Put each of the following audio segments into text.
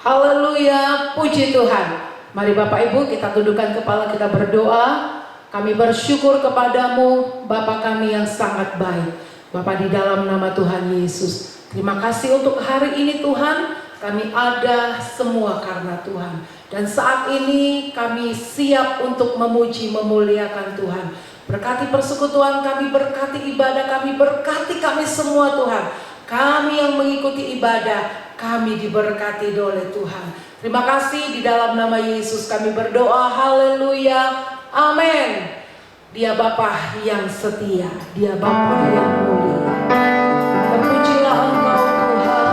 Haleluya, puji Tuhan. Mari Bapak Ibu kita tundukkan kepala, kita berdoa. Kami bersyukur kepadamu Bapa kami yang sangat baik. Bapa, di dalam nama Tuhan Yesus, terima kasih untuk hari ini Tuhan. Kami ada semua karena Tuhan. Dan saat ini kami siap untuk memuji, memuliakan Tuhan. Berkati persekutuan kami, berkati ibadah kami, berkati kami semua Tuhan. Kami yang mengikuti ibadah, kami diberkati oleh Tuhan. Terima kasih, di dalam nama Yesus kami berdoa. Haleluya, amin. Dia Bapa yang setia, Dia Bapa yang mulia. Terpujilah Engkau Tuhan.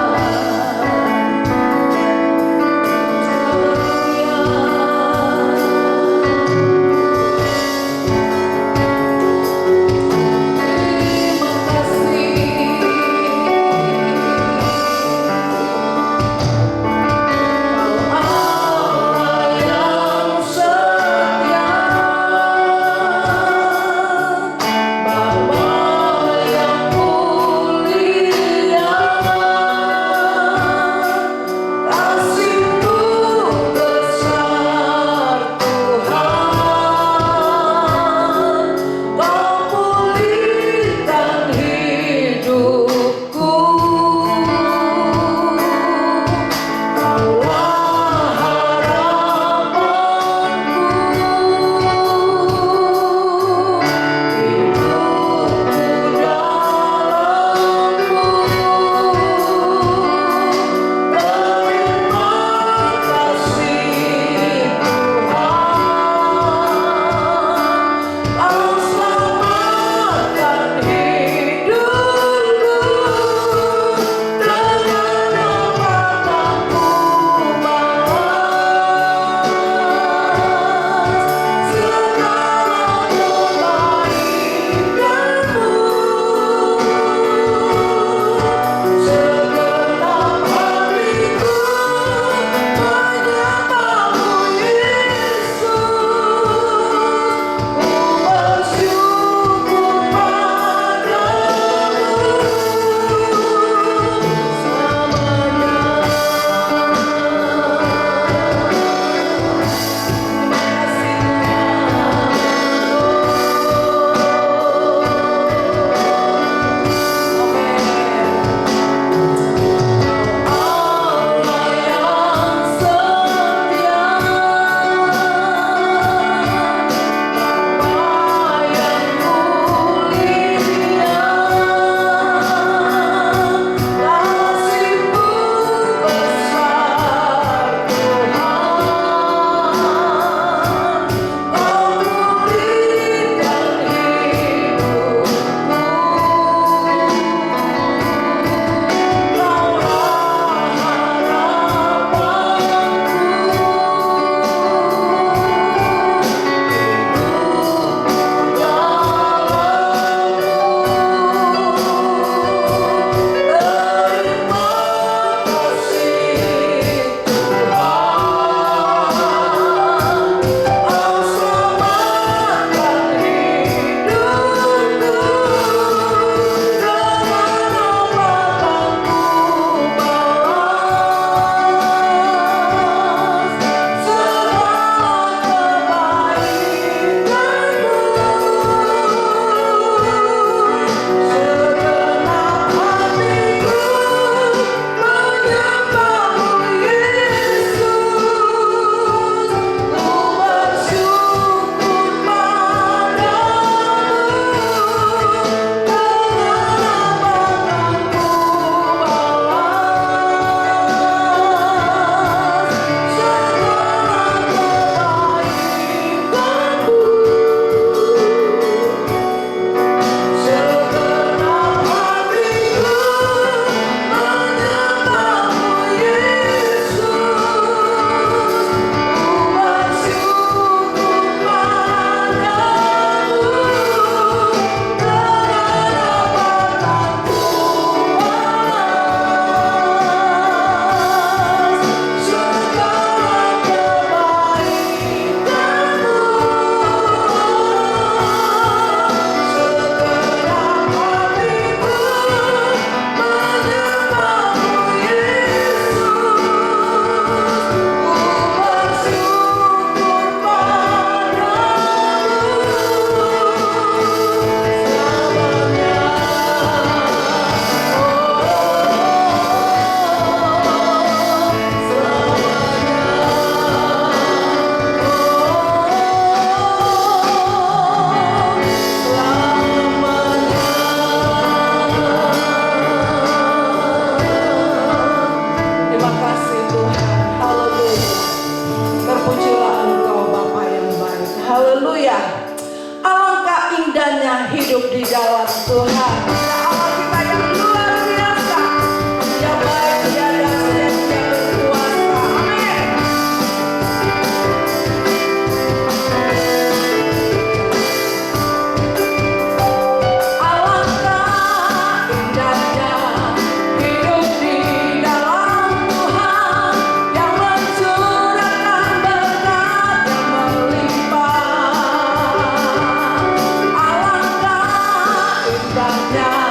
Bapa yang di dalam Tuhan. Allah kita yang luar biasa, Dia baik, Dia dahsyat, Dia berkuasa. Amin. Alangkah indahnya hidup di dalam Tuhan, yang mencurahkan berkat yang melimpah. Alangkah indahnya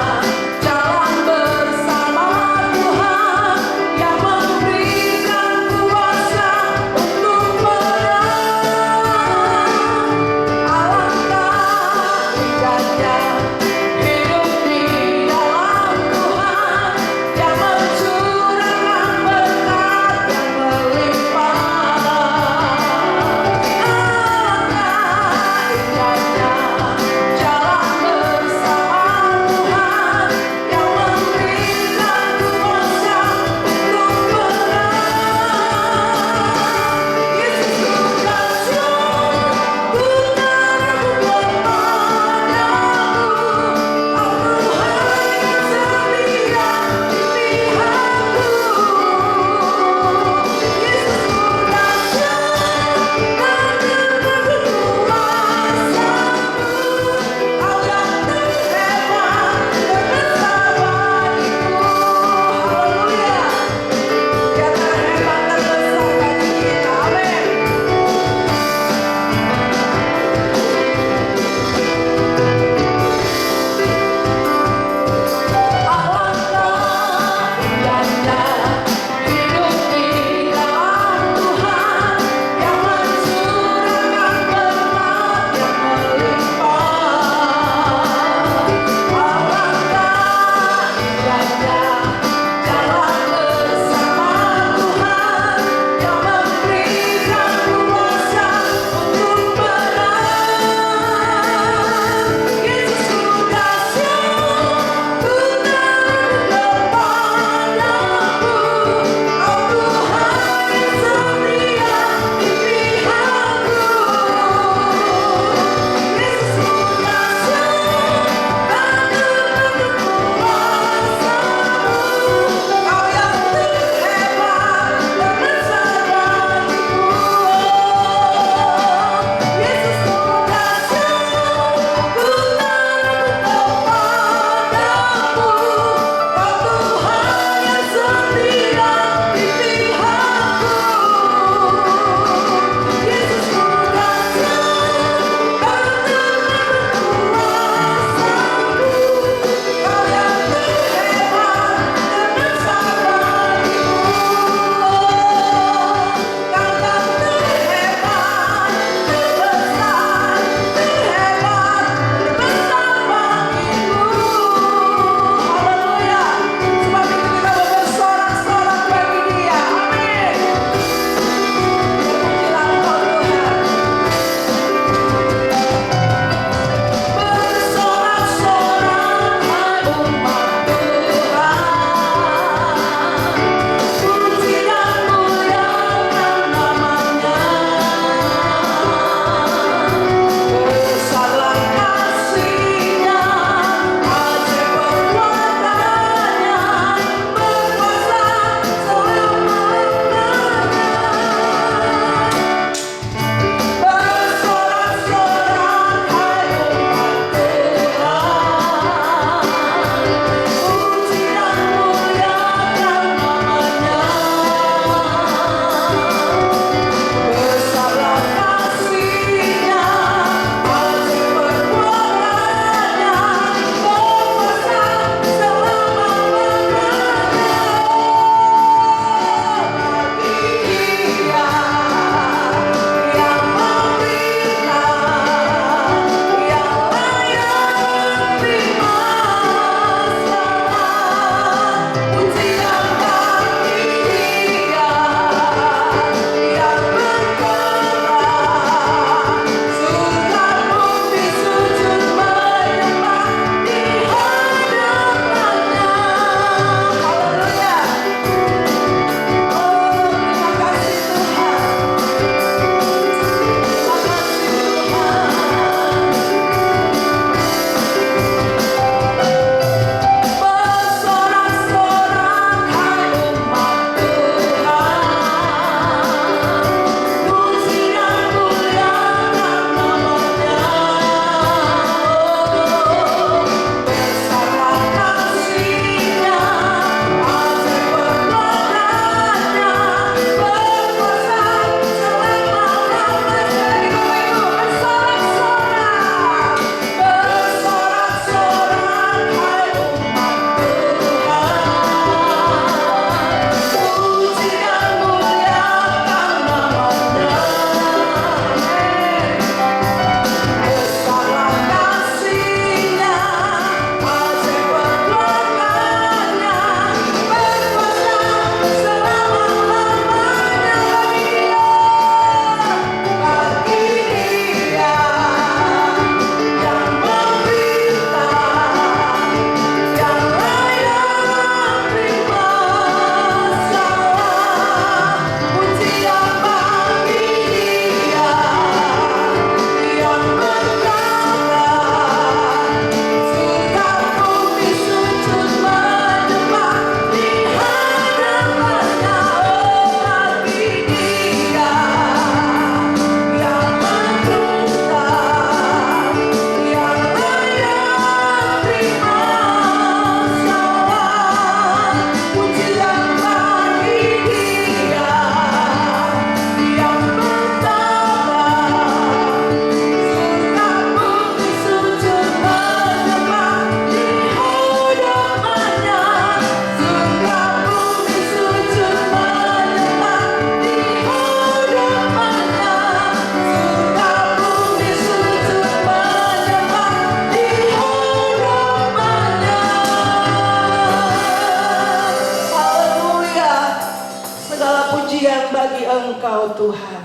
Engkau Tuhan.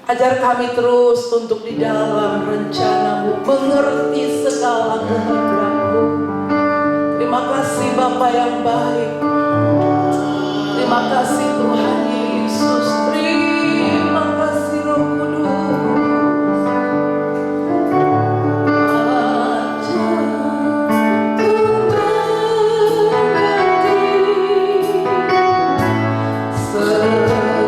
Ajar kami terus untuk di dalam rencana-Mu, mengerti segala kehendak-Mu. Terima kasih Bapa yang baik. Terima kasih Tuhan Yesus. Terima kasih Roh Kudus. Ajarku berserah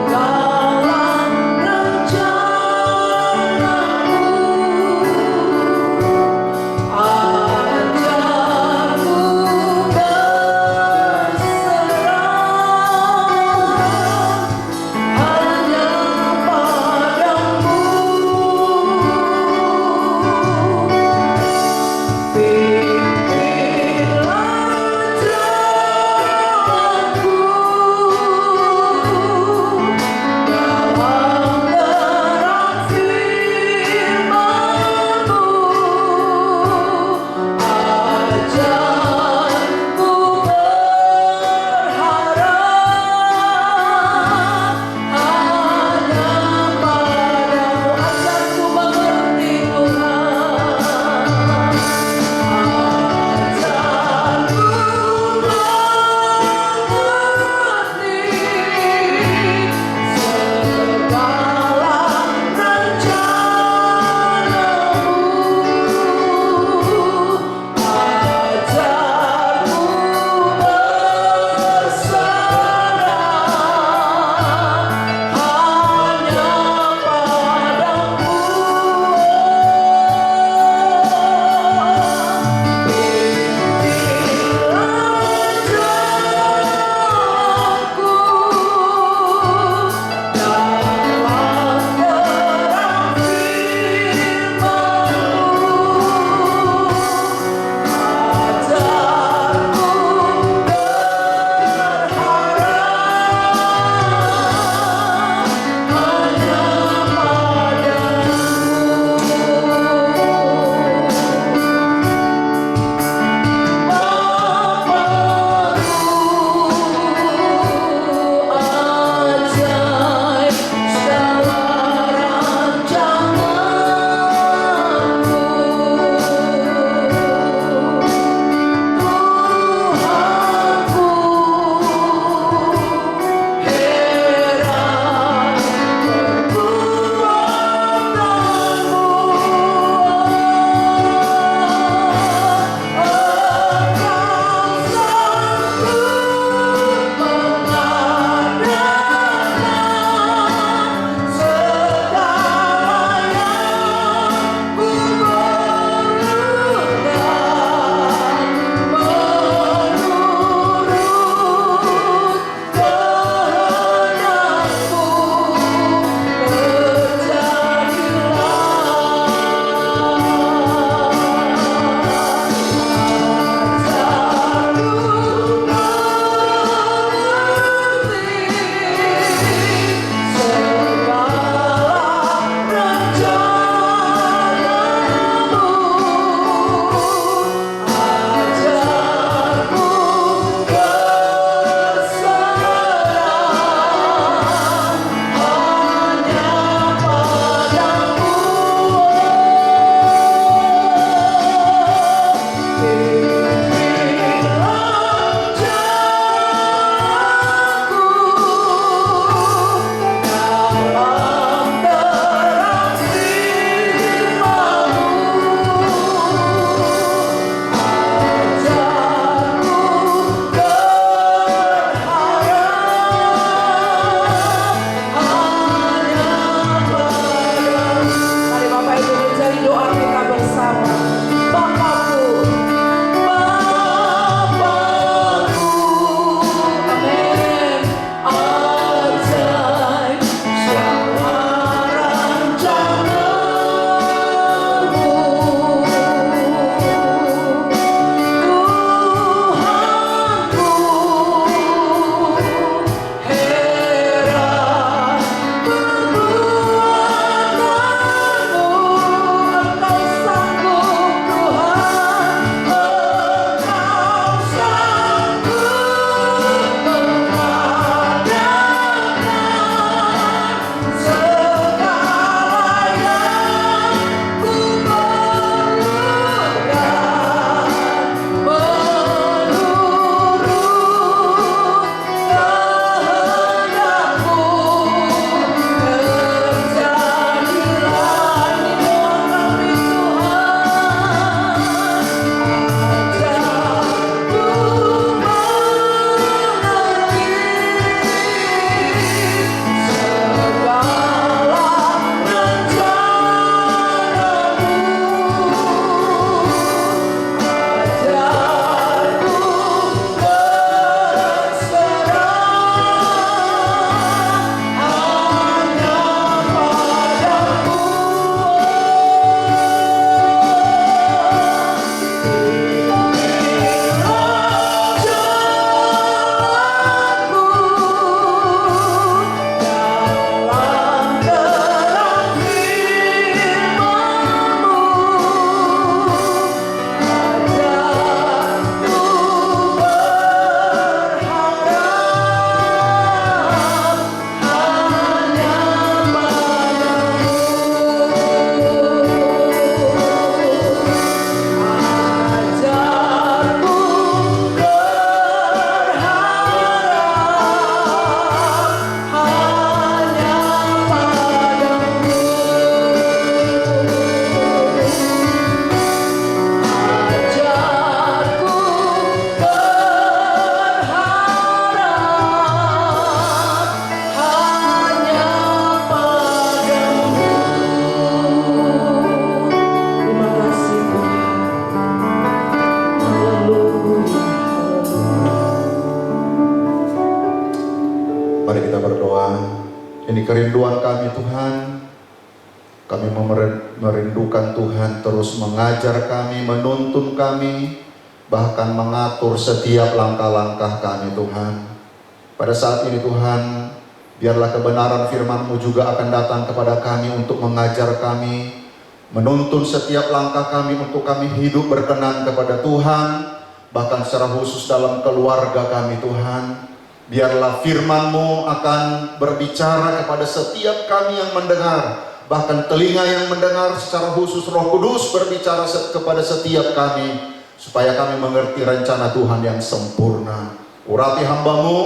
Ini kerinduan kami Tuhan. Kami merindukan Tuhan terus mengajar kami, menuntun kami, bahkan mengatur setiap langkah-langkah kami Tuhan. Pada saat ini Tuhan, biarlah kebenaran firman-Mu juga akan datang kepada kami untuk mengajar kami, menuntun setiap langkah kami untuk kami hidup berkenan kepada Tuhan, bahkan secara khusus dalam keluarga kami Tuhan. Biarlah firman-Mu akan berbicara kepada setiap kami yang mendengar, bahkan telinga yang mendengar, secara khusus Roh Kudus berbicara kepada setiap kami, supaya kami mengerti rencana Tuhan yang sempurna. Urapi hamba-Mu,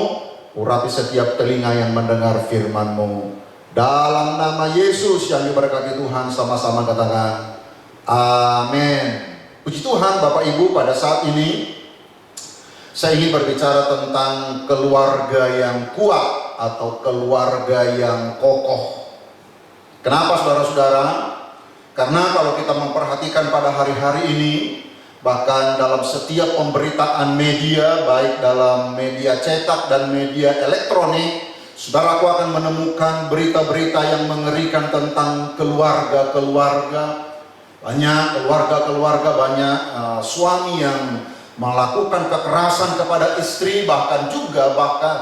urapi setiap telinga yang mendengar firman-Mu. Dalam nama Yesus yang diberkati Tuhan, sama-sama katakan amin. Puji Tuhan Bapak Ibu, pada saat ini saya ingin berbicara tentang keluarga yang kuat atau keluarga yang kokoh. Kenapa saudara-saudara? Karena kalau kita memperhatikan pada hari-hari ini, bahkan dalam setiap pemberitaan media, baik dalam media cetak dan media elektronik, saudaraku akan menemukan berita-berita yang mengerikan tentang keluarga-keluarga. Banyak keluarga-keluarga, banyak suami yang melakukan kekerasan kepada istri, bahkan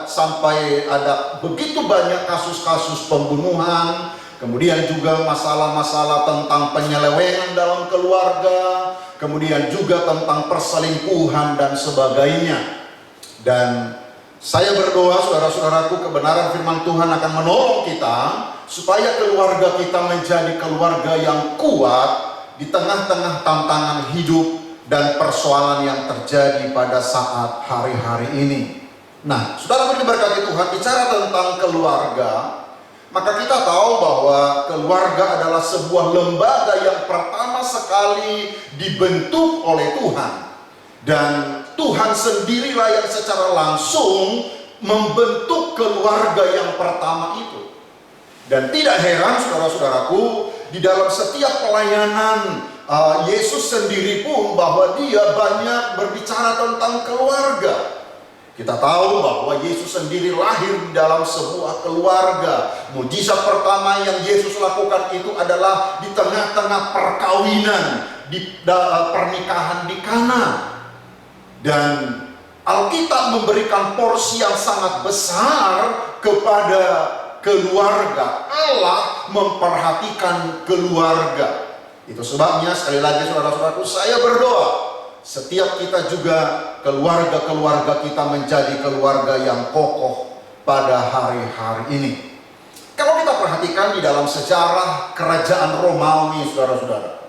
sampai ada begitu banyak kasus-kasus pembunuhan, kemudian juga masalah-masalah tentang penyelewengan dalam keluarga, kemudian juga tentang perselingkuhan dan sebagainya. Dan saya berdoa saudara-saudaraku, kebenaran firman Tuhan akan menolong kita supaya keluarga kita menjadi keluarga yang kuat di tengah-tengah tantangan hidup dan persoalan yang terjadi pada saat hari-hari ini. Nah, saudara diberkati Tuhan, bicara tentang keluarga, maka kita tahu bahwa keluarga adalah sebuah lembaga yang pertama sekali dibentuk oleh Tuhan. Dan Tuhan sendirilah yang secara langsung membentuk keluarga yang pertama itu. Dan tidak heran saudara-saudaraku, di dalam setiap pelayanan Yesus sendiri pun bahwa dia banyak berbicara tentang keluarga. Kita tahu bahwa Yesus sendiri lahir di dalam sebuah keluarga. Mujizat pertama yang Yesus lakukan itu adalah di tengah-tengah perkawinan, di pernikahan di Kana. Dan Alkitab memberikan porsi yang sangat besar kepada keluarga. Allah memperhatikan keluarga. Itu sebabnya sekali lagi saudara-saudaraku, saya berdoa setiap kita juga keluarga-keluarga kita menjadi keluarga yang kokoh pada hari-hari ini. Kalau kita perhatikan di dalam sejarah kerajaan Romawi saudara-saudara,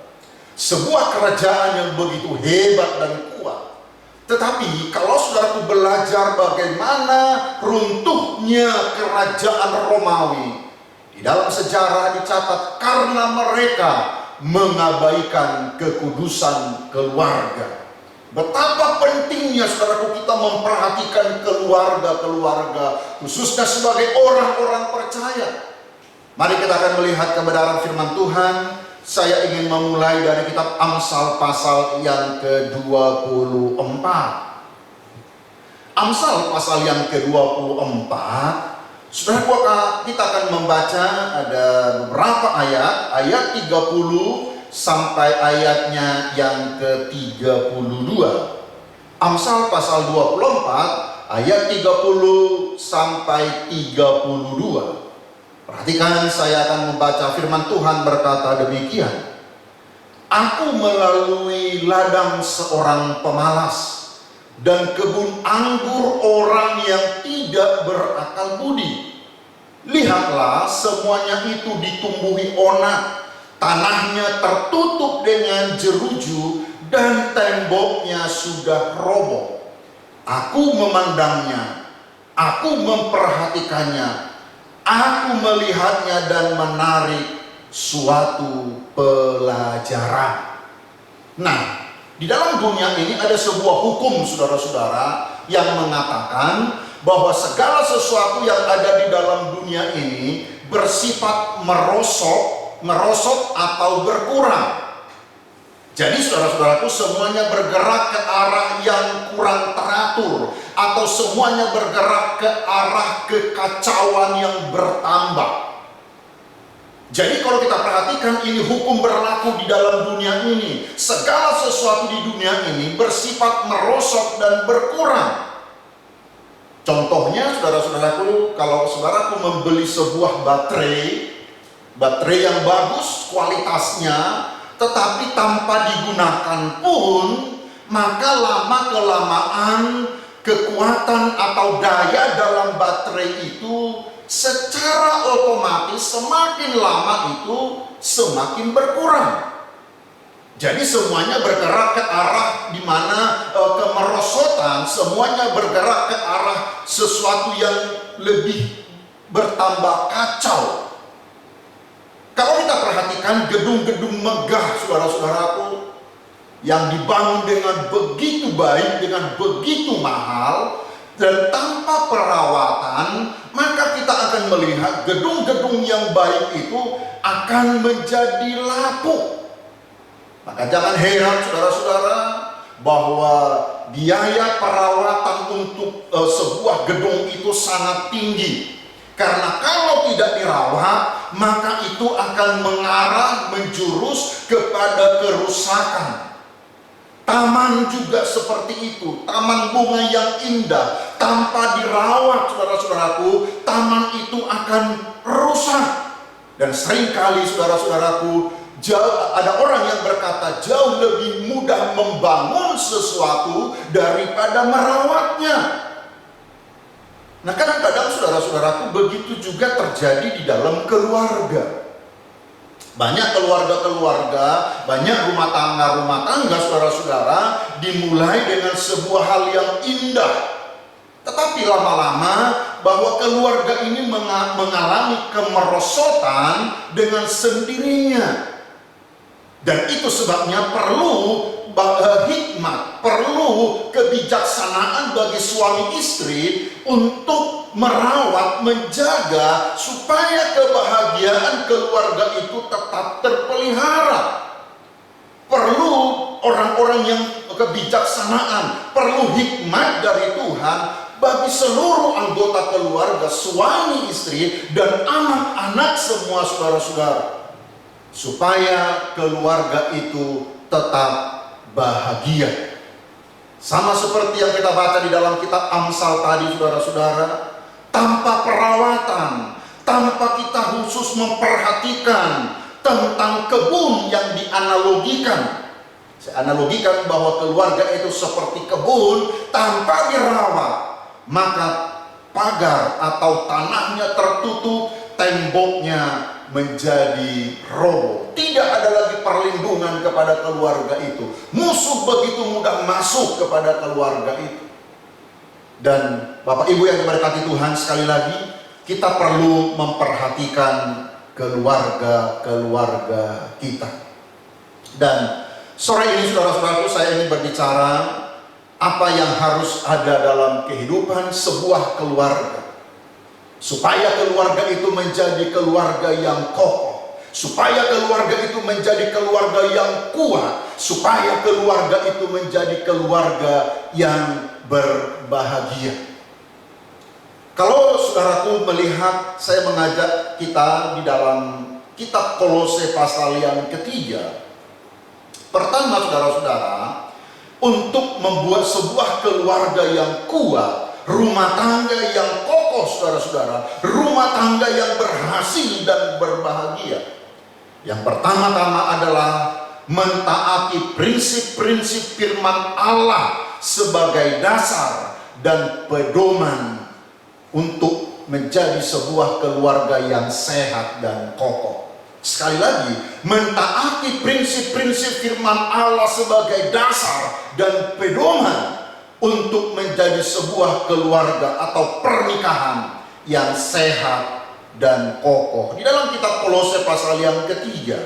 sebuah kerajaan yang begitu hebat dan kuat. Tetapi kalau saudaraku belajar bagaimana runtuhnya kerajaan Romawi, di dalam sejarah dicatat karena mereka mengabaikan kekudusan keluarga. Betapa pentingnya saudaraku kita memperhatikan keluarga-keluarga, khususnya sebagai orang-orang percaya. Mari kita akan melihat kebenaran firman Tuhan. Saya ingin memulai dari kitab Amsal pasal yang ke-24. Amsal pasal yang ke-24, saudaraku, kita akan membaca ada beberapa ayat 30 sampai ayatnya yang ke-32. Amsal pasal 24 ayat 30 sampai 32. Perhatikan, saya akan membaca firman Tuhan berkata demikian. Aku melalui ladang seorang pemalas dan kebun anggur orang yang tidak berakal budi. Lihatlah, semuanya itu ditumbuhi onak, tanahnya tertutup dengan jeruju dan temboknya sudah roboh. Aku memandangnya, aku memperhatikannya, aku melihatnya dan menarik suatu pelajaran. Nah, di dalam dunia ini ada sebuah hukum saudara-saudara yang mengatakan bahwa segala sesuatu yang ada di dalam dunia ini bersifat merosot atau berkurang. Jadi saudara-saudaraku, semuanya bergerak ke arah yang kurang teratur, atau semuanya bergerak ke arah kekacauan yang bertambah. Jadi kalau kita perhatikan, ini hukum berlaku di dalam dunia ini. Segala sesuatu di dunia ini bersifat merosot dan berkurang. Contohnya, saudara-saudaraku, kalau saudaraku membeli sebuah baterai yang bagus kualitasnya, tetapi tanpa digunakan pun, maka lama-kelamaan kekuatan atau daya dalam baterai itu secara otomatis semakin lama itu semakin berkurang. Jadi semuanya bergerak ke arah di mana kemerosotan, semuanya bergerak ke arah sesuatu yang lebih bertambah kacau. Kalau kita perhatikan gedung-gedung megah, saudara-saudaraku, yang dibangun dengan begitu baik, dengan begitu mahal, dan tanpa perawatan, maka kita akan melihat gedung-gedung yang baik itu akan menjadi lapuk. Maka jangan heran, saudara-saudara, bahwa biaya perawatan untuk sebuah gedung itu sangat tinggi. Karena kalau tidak dirawat, maka itu akan mengarah, menjurus kepada kerusakan. Taman juga seperti itu. Taman bunga yang indah, tanpa dirawat, saudara-saudaraku, taman itu akan rusak. Dan seringkali, saudara-saudaraku, ada orang yang berkata jauh lebih mudah membangun sesuatu daripada merawatnya. Nah, kadang-kadang, saudara-saudaraku, begitu juga terjadi di dalam keluarga. Banyak keluarga-keluarga, banyak rumah tangga, saudara-saudara, dimulai dengan sebuah hal yang indah. Tetapi lama-lama bahwa keluarga ini mengalami kemerosotan dengan sendirinya. Dan itu sebabnya perlu hikmat, perlu kebijaksanaan bagi suami istri untuk merawat, menjaga supaya kebahagiaan keluarga itu tetap terpelihara. Perlu orang-orang yang kebijaksanaan, perlu hikmat dari Tuhan bagi seluruh anggota keluarga, suami istri dan anak-anak semua, saudara-saudara, supaya keluarga itu tetap bahagia. Sama seperti yang kita baca di dalam kitab Amsal tadi, saudara-saudara, tanpa perawatan, tanpa kita khusus memperhatikan tentang kebun yang dianalogikan. Saya analogikan bahwa keluarga itu seperti kebun, tanpa dirawat, maka pagar atau tanahnya tertutup, temboknya menjadi roboh. Tidak ada lagi perlindungan kepada keluarga itu. Musuh begitu mudah masuk kepada keluarga itu. Dan Bapak Ibu yang diberkati Tuhan, sekali lagi kita perlu memperhatikan keluarga-keluarga kita. Dan sore ini, saudara-saudaraku, saya ingin berbicara apa yang harus ada dalam kehidupan sebuah keluarga, supaya keluarga itu menjadi keluarga yang kokoh, supaya keluarga itu menjadi keluarga yang kuat, supaya keluarga itu menjadi keluarga yang berbahagia. Kalau saudaraku melihat, saya mengajak kita di dalam kitab Kolose pasal yang ketiga. Pertama, saudara-saudara, untuk membuat sebuah keluarga yang kuat, rumah tangga yang kokoh, saudara-saudara, rumah tangga yang berhasil dan berbahagia, yang pertama-tama adalah mentaati prinsip-prinsip firman Allah sebagai dasar dan pedoman untuk menjadi sebuah keluarga yang sehat dan kokoh. Sekali lagi, mentaati prinsip-prinsip firman Allah sebagai dasar dan pedoman untuk menjadi sebuah keluarga atau pernikahan yang sehat dan kokoh. Di dalam kitab Kolose pasal yang ketiga,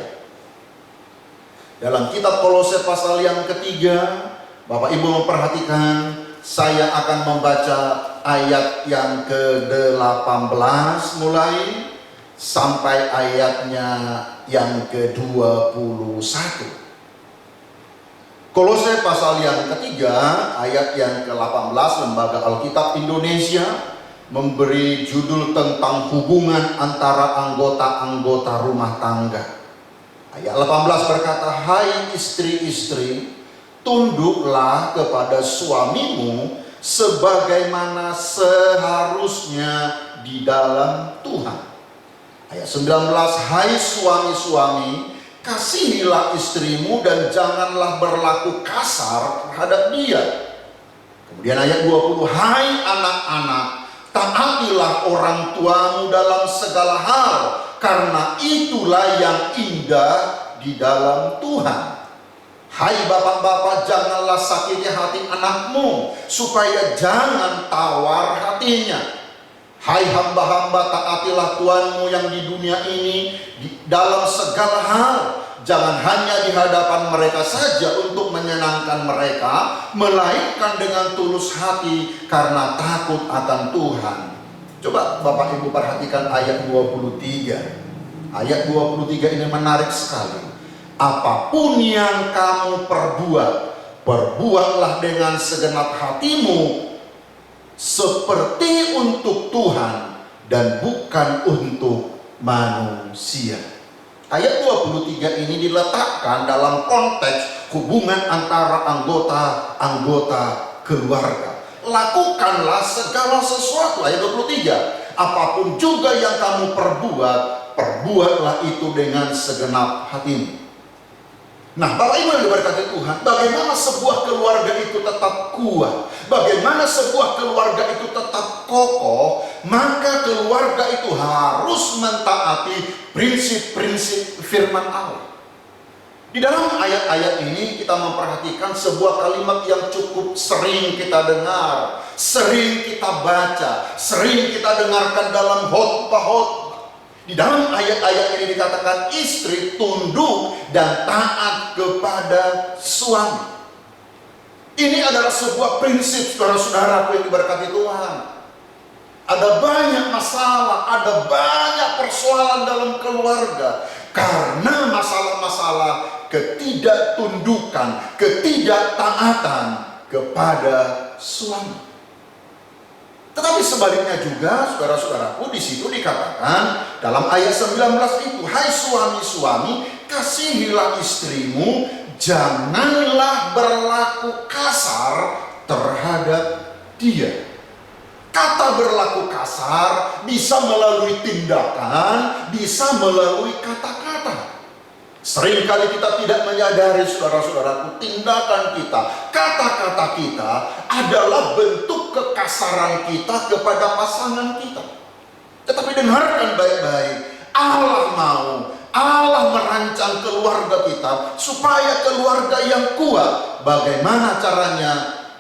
dalam kitab Kolose pasal yang ketiga, Bapak Ibu memperhatikan, saya akan membaca ayat yang ke-18 mulai sampai ayatnya yang ke-21. Kolose pasal yang ketiga, ayat yang ke-18, Lembaga Alkitab Indonesia. memberi judul tentang hubungan antara anggota-anggota rumah tangga. Ayat 18 berkata, "Hai istri-istri, tunduklah kepada suamimu sebagaimana seharusnya di dalam Tuhan." Ayat 19, "Hai suami-suami, kasihilah istrimu dan janganlah berlaku kasar terhadap dia." Kemudian ayat 20, "Hai anak-anak, taatilah orang tuamu dalam segala hal, karena itulah yang indah di dalam Tuhan. Hai bapak-bapak, janganlah sakiti hati anakmu, supaya jangan tawar hatinya. Hai hamba-hamba, taatilah Tuhanmu yang di dunia ini dalam segala hal. Jangan hanya di hadapan mereka saja untuk menyenangkan mereka, melainkan dengan tulus hati karena takut akan Tuhan." Coba Bapak Ibu perhatikan ayat 23. Ayat 23 ini menarik sekali. "Apapun yang kamu perbuat, perbuatlah dengan segenap hatimu, seperti untuk Tuhan dan bukan untuk manusia." Ayat 23 ini diletakkan dalam konteks hubungan antara anggota-anggota keluarga. Lakukanlah segala sesuatu, ayat 23. "Apapun juga yang kamu perbuat, perbuatlah itu dengan segenap hatimu." Nah, Bapak Ibu yang diberkati Tuhan, bagaimana sebuah keluarga itu tetap kuat, bagaimana sebuah keluarga itu tetap kokoh, maka keluarga itu harus mentaati prinsip-prinsip firman Allah. Di dalam ayat-ayat ini kita memperhatikan sebuah kalimat yang cukup sering kita dengar, sering kita baca, sering kita dengarkan dalam khotbah-khotbah. Di dalam ayat-ayat ini dikatakan istri tunduk dan taat kepada suami. Ini adalah sebuah prinsip, saudara-saudaraku yang diberkati Tuhan. Ada banyak masalah, ada banyak persoalan dalam keluarga karena masalah-masalah ketidaktundukan, ketidaktaatan kepada suami. Tetapi sebaliknya juga, saudara-saudaraku, di situ dikatakan dalam ayat 19 itu, "Hai suami-suami, kasihilah istrimu, janganlah berlaku kasar terhadap dia." Kata berlaku kasar bisa melalui tindakan, bisa melalui kata-kata. Seringkali kita tidak menyadari, saudara-saudaraku, tindakan kita, kata-kata kita adalah bentuk kekasaran kita kepada pasangan kita. Tetapi dengarkan baik-baik, Allah merancang keluarga kita supaya keluarga yang kuat. Bagaimana caranya?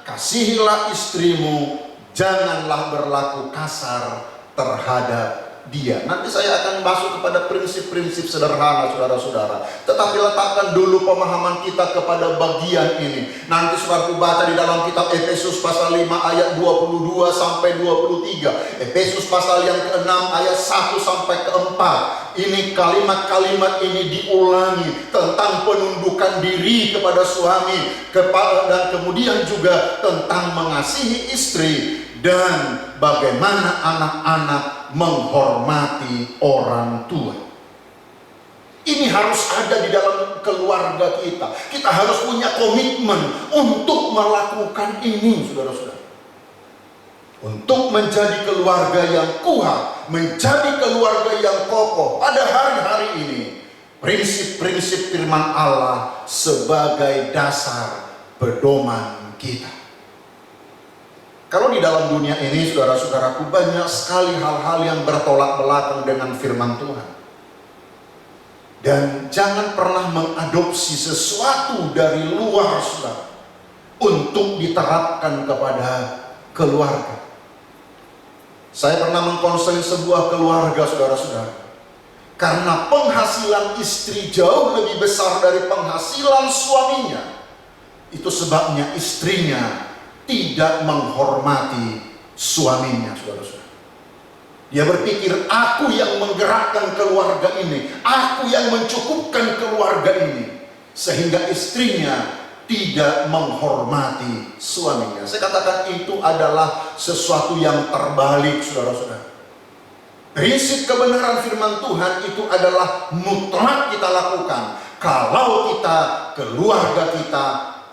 Kasihilah istrimu, janganlah berlaku kasar terhadap dia. Nanti saya akan masuk kepada prinsip-prinsip sederhana, saudara-saudara. Tetapi letakkan dulu pemahaman kita kepada bagian ini. Nanti saudara baca di dalam kitab Efesus pasal 5 ayat 22 sampai 23. Efesus pasal yang ke-6 ayat 1 sampai ke-4. Ini kalimat-kalimat ini diulangi tentang penundukan diri kepada suami, dan kemudian juga tentang mengasihi istri, dan bagaimana anak-anak menghormati orang tua. Ini harus ada di dalam keluarga kita. Kita harus punya komitmen untuk melakukan ini, saudara-saudara. Untuk menjadi keluarga yang kuat, menjadi keluarga yang kokoh pada hari-hari ini. Prinsip-prinsip firman Allah sebagai dasar pedoman kita. Kalau di dalam dunia ini, saudara-saudaraku, banyak sekali hal-hal yang bertolak belakang dengan firman Tuhan. Dan jangan pernah mengadopsi sesuatu dari luar, saudara, untuk diterapkan kepada keluarga. Saya pernah mengkonseling sebuah keluarga, saudara-saudara. Karena penghasilan istri jauh lebih besar dari penghasilan suaminya. Itu sebabnya istrinya tidak menghormati suaminya, saudara-saudara. Dia berpikir, aku yang menggerakkan keluarga ini, aku yang mencukupkan keluarga ini, sehingga istrinya tidak menghormati suaminya. Saya katakan itu adalah sesuatu yang terbalik, saudara-saudara. Prinsip kebenaran firman Tuhan itu adalah mutlak kita lakukan kalau kita, keluarga kita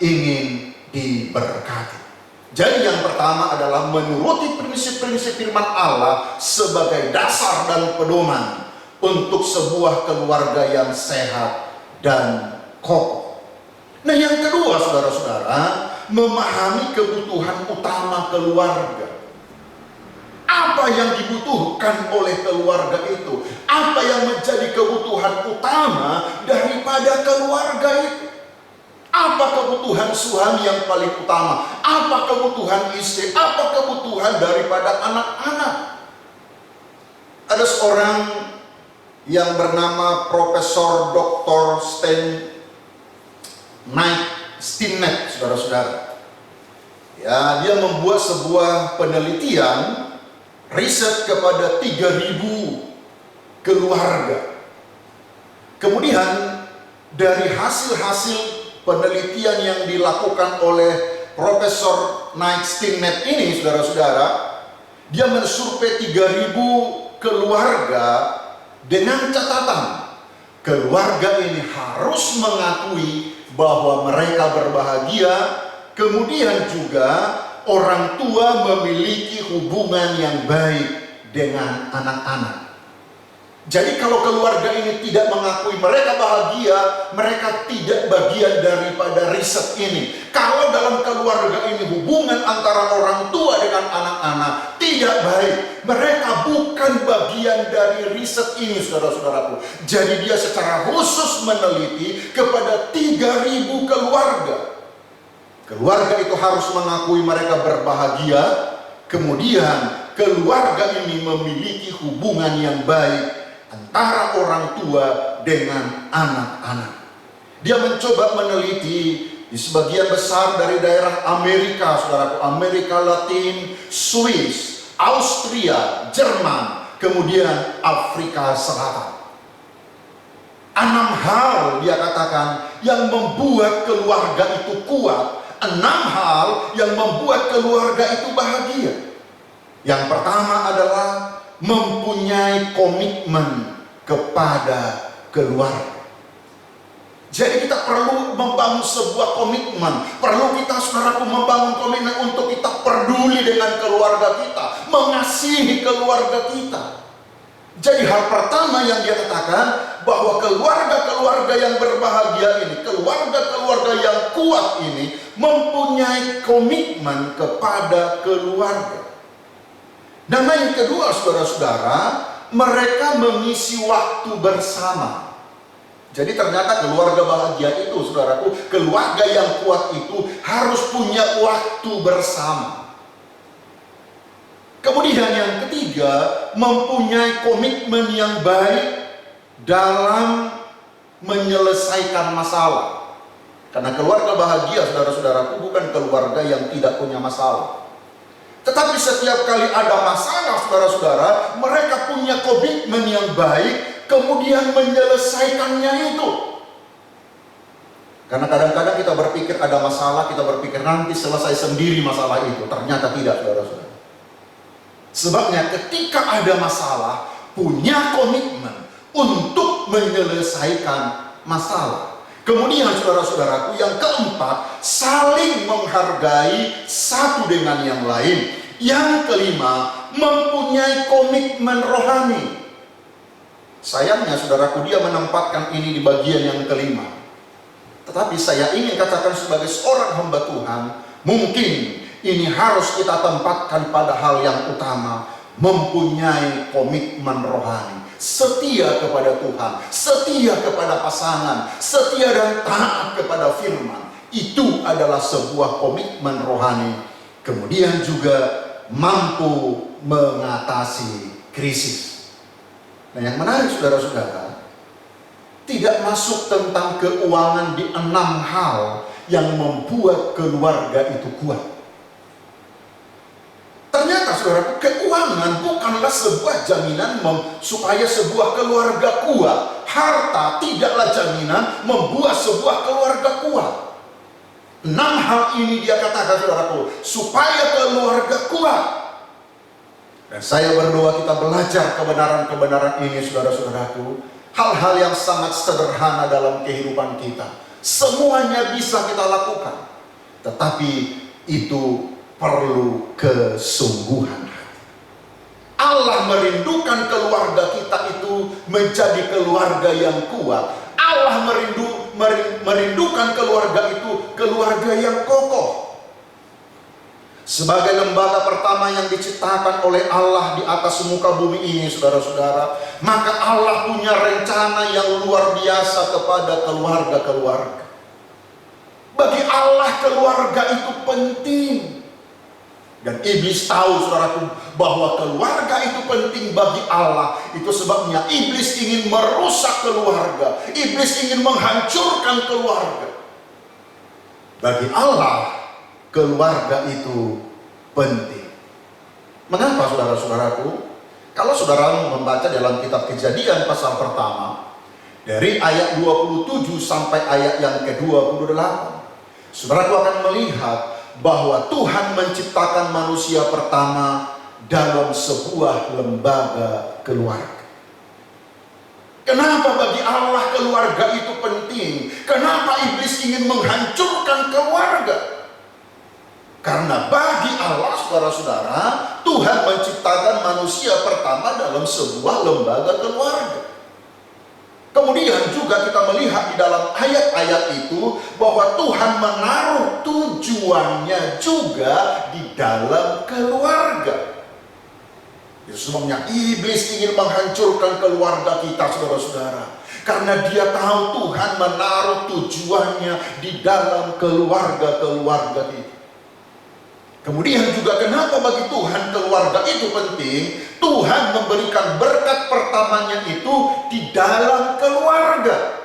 ingin diberkati. Jadi yang pertama adalah menuruti prinsip-prinsip firman Allah sebagai dasar dan pedoman untuk sebuah keluarga yang sehat dan kokoh. Nah, yang kedua, saudara-saudara, memahami kebutuhan utama keluarga. Apa yang dibutuhkan oleh keluarga itu? Apa yang menjadi kebutuhan utama daripada keluarga itu? Apa kebutuhan suami yang paling utama? Apa kebutuhan istri? Apa kebutuhan daripada anak-anak? Ada seorang yang bernama Profesor Dr. Stinnett, saudara-saudara. Ya, dia membuat sebuah penelitian riset kepada 3.000 keluarga. Kemudian dari hasil-hasil penelitian yang dilakukan oleh Profesor Stinnett ini, saudara-saudara, dia mensurvei 3.000 keluarga dengan catatan keluarga ini harus mengakui bahwa mereka berbahagia, kemudian juga orang tua memiliki hubungan yang baik dengan anak-anak. Jadi kalau keluarga ini tidak mengakui mereka bahagia, mereka tidak bagian daripada riset ini. Kalau dalam keluarga ini hubungan antara orang tua dengan anak-anak tidak baik, mereka bukan bagian dari riset ini, saudara-saudaraku. Jadi dia secara khusus meneliti kepada 3.000 keluarga. Keluarga itu harus mengakui mereka berbahagia, kemudian keluarga ini memiliki hubungan yang baik antara orang tua dengan anak-anak. Dia mencoba meneliti di sebagian besar dari daerah Amerika, saudaraku, Amerika Latin, Swiss, Austria, Jerman, kemudian Afrika Selatan. 6 hal dia katakan yang membuat keluarga itu kuat. 6 hal yang membuat keluarga itu bahagia. Yang pertama adalah mempunyai komitmen kepada keluarga. Jadi kita perlu membangun sebuah komitmen. Perlu kita, saudaraku, membangun komitmen untuk kita peduli dengan keluarga kita, mengasihi keluarga kita. Jadi hal pertama yang dia katakan bahwa keluarga-keluarga yang berbahagia ini, keluarga-keluarga yang kuat ini mempunyai komitmen kepada keluarga. Dan yang kedua, saudara-saudara, mereka mengisi waktu bersama. Jadi ternyata keluarga bahagia itu, saudaraku, keluarga yang kuat itu harus punya waktu bersama. Kemudian yang ketiga, mempunyai komitmen yang baik dalam menyelesaikan masalah. Karena keluarga bahagia, saudara-saudaraku, bukan keluarga yang tidak punya masalah. Tetapi setiap kali ada masalah, saudara-saudara, mereka punya komitmen yang baik, kemudian menyelesaikannya itu. Karena kadang-kadang kita berpikir ada masalah, kita berpikir nanti selesai sendiri masalah itu. Ternyata tidak, saudara-saudara. Sebabnya ketika ada masalah, punya komitmen untuk menyelesaikan masalah. Kemudian saudara-saudaraku, yang keempat, saling menghargai satu dengan yang lain. Yang kelima, mempunyai komitmen rohani. Sayangnya saudaraku, dia menempatkan ini di bagian yang kelima. Tetapi saya ingin katakan sebagai seorang hamba Tuhan, mungkin ini harus kita tempatkan pada hal yang utama, mempunyai komitmen rohani. Setia kepada Tuhan, setia kepada pasangan, setia dan taat kepada firman. Itu adalah sebuah komitmen rohani. Kemudian juga mampu mengatasi krisis. Nah, yang menarik, saudara-saudara, tidak masuk tentang keuangan di 6 hal yang membuat keluarga itu kuat. Ternyata, saudara, keuangan bukanlah sebuah jaminan supaya sebuah keluarga kuat. Harta tidaklah jaminan membuat sebuah keluarga kuat. 6 hal ini dia katakan, saudaraku, supaya keluarga kuat. Dan saya berdoa kita belajar kebenaran-kebenaran ini, saudara-saudaraku. Hal-hal yang sangat sederhana dalam kehidupan kita. Semuanya bisa kita lakukan. Tetapi itu perlu kesungguhan. Allah merindukan keluarga kita itu menjadi keluarga yang kuat. Allah merindukan keluarga itu keluarga yang kokoh. Sebagai lembaga pertama yang diciptakan oleh Allah di atas muka bumi ini, saudara-saudara, maka Allah punya rencana yang luar biasa kepada keluarga-keluarga. Bagi Allah keluarga itu penting. Dan iblis tahu, saudaraku, bahwa keluarga itu penting bagi Allah. Itu sebabnya iblis ingin merusak keluarga. Iblis ingin menghancurkan keluarga. Bagi Allah, keluarga itu penting. Mengapa, saudara-saudaraku? Kalau saudara membaca dalam kitab Kejadian pasal pertama, dari ayat 27 sampai ayat yang ke-28, saudaraku akan melihat bahwa Tuhan menciptakan manusia pertama dalam sebuah lembaga keluarga. Kenapa bagi Allah keluarga itu penting? Kenapa iblis ingin menghancurkan keluarga? Karena bagi Allah, saudara-saudara, Tuhan menciptakan manusia pertama dalam sebuah lembaga keluarga. Kemudian juga kita melihat di dalam ayat-ayat itu bahwa Tuhan menaruh tujuannya juga di dalam keluarga. Itu sebabnya iblis ingin menghancurkan keluarga kita, saudara-saudara. Karena dia tahu Tuhan menaruh tujuannya di dalam keluarga-keluarga kita. Kemudian juga kenapa bagi Tuhan keluarga itu penting? Tuhan memberikan berkat pertamanya itu di dalam keluarga.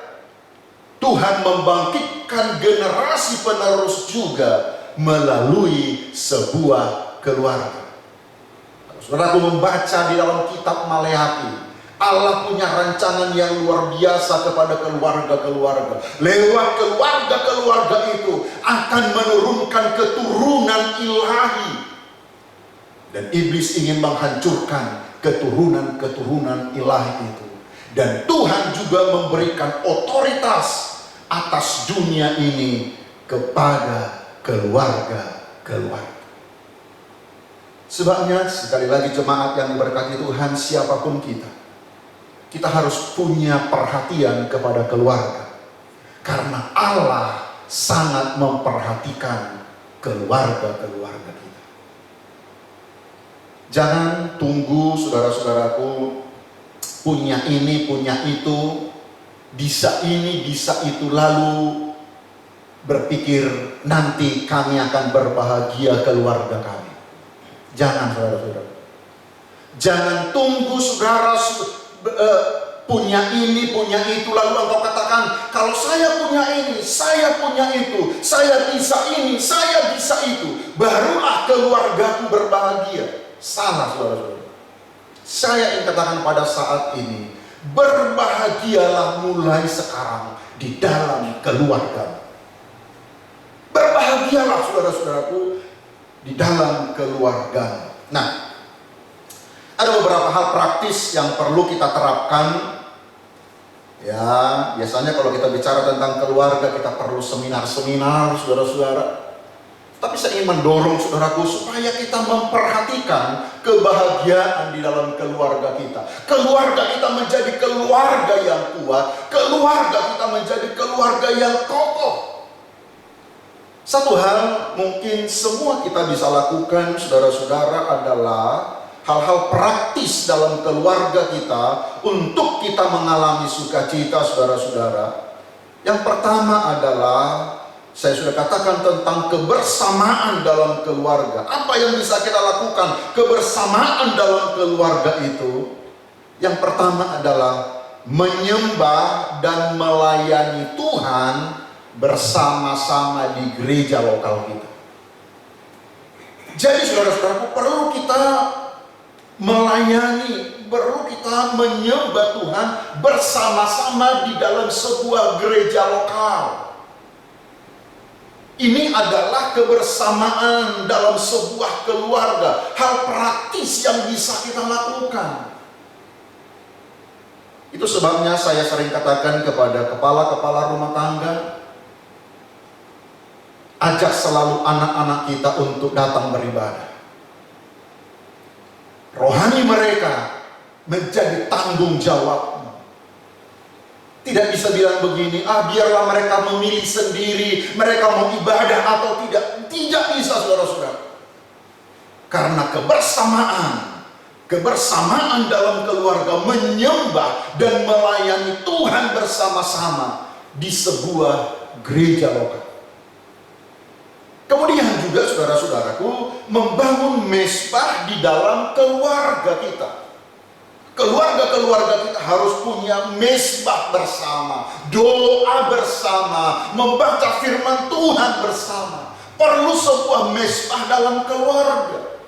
Tuhan membangkitkan generasi penerus juga melalui sebuah keluarga. Kalau saudaraku membaca di dalam kitab Maleakhi, Allah punya rancangan yang luar biasa kepada keluarga-keluarga. Lewat keluarga-keluarga itu akan menurunkan keturunan ilahi. Dan iblis ingin menghancurkan keturunan-keturunan ilahi itu. Dan Tuhan juga memberikan otoritas atas dunia ini kepada keluarga-keluarga. Sebabnya sekali lagi jemaat yang diberkati Tuhan, siapapun kita harus punya perhatian kepada keluarga. Karena Allah sangat memperhatikan keluarga-keluarga kita. Jangan tunggu, saudara-saudaraku, punya ini, punya itu, bisa ini, bisa itu, lalu berpikir nanti kami akan berbahagia keluarga kami. Jangan, saudara-saudara. Jangan tunggu saudara punya ini, punya itu, lalu engkau katakan, kalau saya punya ini, saya punya itu, saya bisa ini, saya bisa itu, barulah keluargaku berbahagia. Salah, saudara-saudara. Saya ingin katakan pada saat ini, berbahagialah mulai sekarang di dalam keluarga. Berbahagialah, saudara-saudaraku, di dalam keluarga. Nah, ada beberapa hal praktis yang perlu kita terapkan. Ya, biasanya kalau kita bicara tentang keluarga, kita perlu seminar-seminar, saudara-saudara. Tapi saya ingin mendorong saudaraku supaya kita memperhatikan kebahagiaan di dalam keluarga kita. Keluarga kita menjadi keluarga yang kuat. Keluarga kita menjadi keluarga yang kokoh. Satu hal mungkin semua kita bisa lakukan, saudara-saudara, adalah hal-hal praktis dalam keluarga kita untuk kita mengalami sukacita, saudara-saudara. Yang pertama adalah, saya sudah katakan tentang kebersamaan dalam keluarga. Apa yang bisa kita lakukan kebersamaan dalam keluarga itu? Yang pertama adalah menyembah dan melayani Tuhan bersama-sama di gereja lokal kita. Jadi saudara-saudaraku, perlu kita melayani, perlu kita menyembah Tuhan bersama-sama di dalam sebuah gereja lokal. Ini adalah kebersamaan dalam sebuah keluarga, hal praktis yang bisa kita lakukan. Itu sebabnya saya sering katakan kepada kepala-kepala rumah tangga, ajak selalu anak-anak kita untuk datang beribadah. Rohani mereka menjadi tanggung jawab. Tidak bisa bilang begini, biarlah mereka memilih sendiri, mereka mau ibadah atau tidak. Tidak bisa, saudara-saudara. Karena kebersamaan dalam keluarga, menyembah dan melayani Tuhan bersama-sama di sebuah gereja lokal. Kemudian juga saudara-saudaraku, membangun mesbah di dalam keluarga kita. Keluarga-keluarga kita harus punya mesbah bersama, doa bersama, membaca firman Tuhan bersama. Perlu sebuah mesbah dalam keluarga.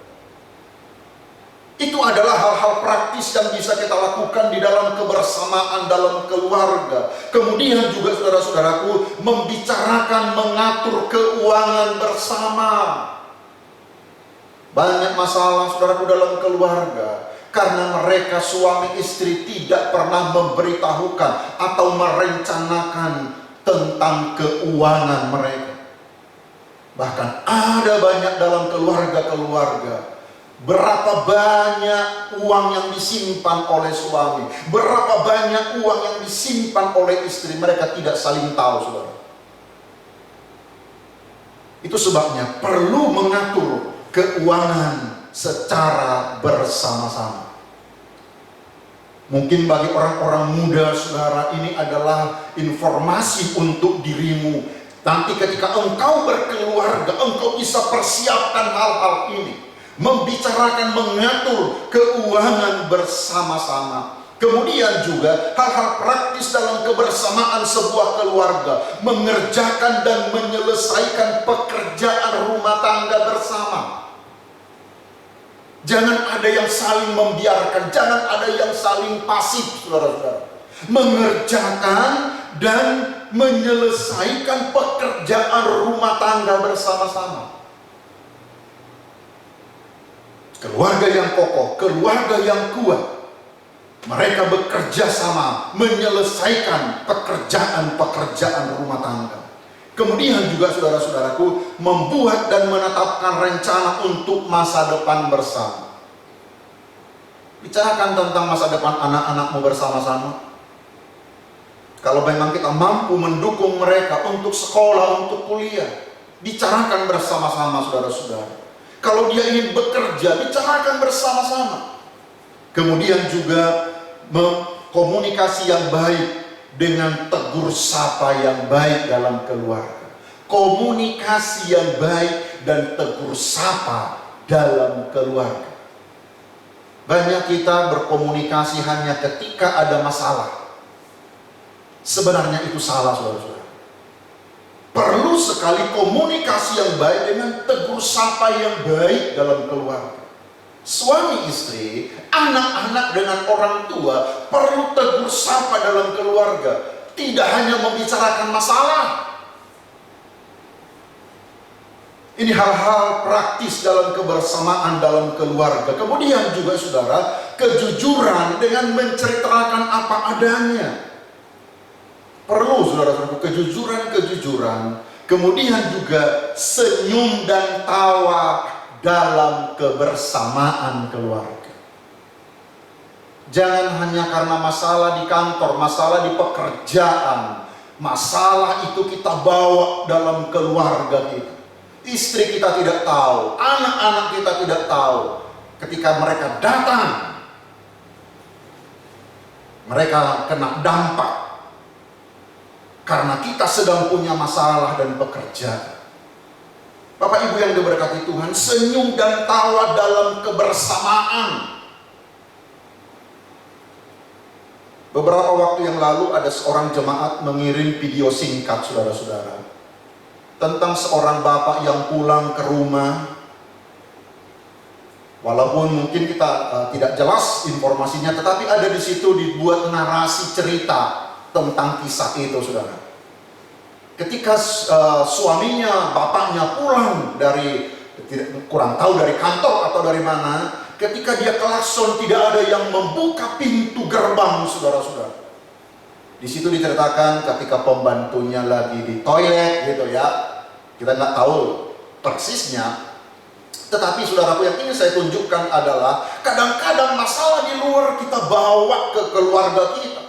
Itu adalah hal-hal praktis yang bisa kita lakukan di dalam kebersamaan dalam keluarga. Kemudian juga saudara-saudaraku, membicarakan, mengatur keuangan bersama. Banyak masalah saudaraku dalam keluarga karena mereka suami istri tidak pernah memberitahukan atau merencanakan tentang keuangan mereka. Bahkan ada banyak dalam keluarga-keluarga, berapa banyak uang yang disimpan oleh suami, berapa banyak uang yang disimpan oleh istri, mereka tidak saling tahu, saudara. Itu sebabnya perlu mengatur keuangan secara bersama-sama. Mungkin bagi orang-orang muda, saudara, ini adalah informasi untuk dirimu. Nanti ketika engkau berkeluarga, engkau bisa persiapkan hal-hal ini. Membicarakan, mengatur keuangan bersama-sama. Kemudian juga hal-hal praktis dalam kebersamaan sebuah keluarga, mengerjakan dan menyelesaikan pekerjaan rumah tangga bersama. Jangan ada yang saling membiarkan, jangan ada yang saling pasif, saudara-saudara. Mengerjakan dan menyelesaikan pekerjaan rumah tangga bersama-sama. Keluarga yang kokoh, keluarga yang kuat, mereka bekerja sama menyelesaikan pekerjaan-pekerjaan rumah tangga. Kemudian juga saudara-saudaraku, membuat dan menetapkan rencana untuk masa depan bersama. Bicarakan tentang masa depan anak-anakmu bersama-sama. Kalau memang kita mampu mendukung mereka untuk sekolah, untuk kuliah, bicarakan bersama-sama, saudara-saudara. Kalau dia ingin bekerja, bicarakan bersama-sama. Kemudian juga komunikasi yang baik dengan tegur sapa yang baik dalam keluarga. Komunikasi yang baik dan tegur sapa dalam keluarga. Banyak kita berkomunikasi hanya ketika ada masalah. Sebenarnya itu salah, saudara-saudara. Perlu sekali komunikasi yang baik dengan tegur sapa yang baik dalam keluarga. Suami istri, anak-anak dengan orang tua perlu tegur sapa dalam keluarga. Tidak hanya membicarakan masalah. Ini hal-hal praktis dalam kebersamaan dalam keluarga. Kemudian juga saudara, kejujuran dengan menceritakan apa adanya. Perlu saudara-saudara, kejujuran. Kemudian juga senyum dan tawa dalam kebersamaan keluarga. Jangan hanya karena masalah di kantor, masalah di pekerjaan, masalah itu kita bawa dalam keluarga kita. Istri kita tidak tahu, anak-anak kita tidak tahu. Ketika mereka datang, mereka kena dampak karena kita sedang punya masalah dan pekerjaan. Bapak Ibu yang diberkati Tuhan, senyum dan tawa dalam kebersamaan. Beberapa waktu yang lalu ada seorang jemaat mengirim video singkat, saudara-saudara, tentang seorang bapak yang pulang ke rumah. Walaupun mungkin kita tidak jelas informasinya, tetapi ada di situ dibuat narasi cerita tentang kisah itu, saudara. Ketika suaminya, bapaknya pulang dari, kurang tahu dari kantor atau dari mana, ketika dia klakson tidak ada yang membuka pintu gerbang, saudara-saudara. Di situ diceritakan ketika pembantunya lagi di toilet gitu ya. Kita nggak tahu persisnya. Tetapi saudaraku, yang ingin saya tunjukkan adalah kadang-kadang masalah di luar kita bawa ke keluarga kita.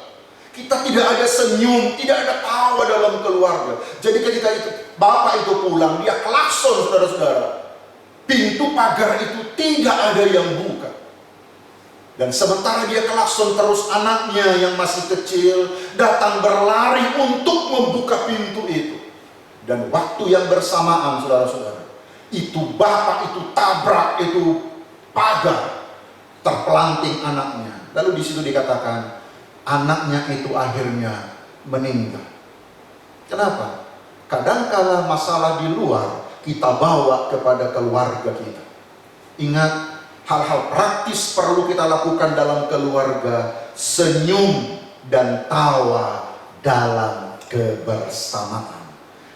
Kita tidak ada senyum, tidak ada tawa dalam keluarga. Jadi ketika itu bapak itu pulang, dia klakson, saudara-saudara. Pintu pagar itu tidak ada yang buka. Dan sementara dia klakson terus, anaknya yang masih kecil datang berlari untuk membuka pintu itu. Dan waktu yang bersamaan, saudara-saudara, itu bapak itu tabrak itu pagar, terpelanting anaknya. Lalu di situ dikatakan anaknya itu akhirnya meninggal. Kenapa? Kadangkala masalah di luar kita bawa kepada keluarga kita. Ingat, hal-hal praktis perlu kita lakukan dalam keluarga. Senyum dan tawa dalam kebersamaan.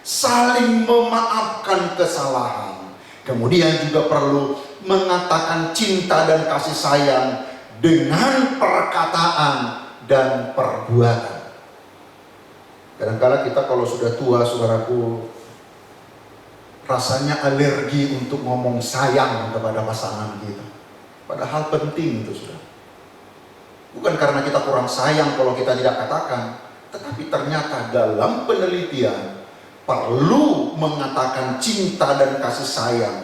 Saling memaafkan kesalahan. Kemudian juga perlu mengatakan cinta dan kasih sayang dengan perkataan dan perbuatan. Kadang-kadang kita kalau sudah tua, saudaraku, rasanya alergi untuk ngomong sayang kepada pasangan kita. Padahal penting itu, saudara. Bukan karena kita kurang sayang kalau kita tidak katakan, tetapi ternyata dalam penelitian perlu mengatakan cinta dan kasih sayang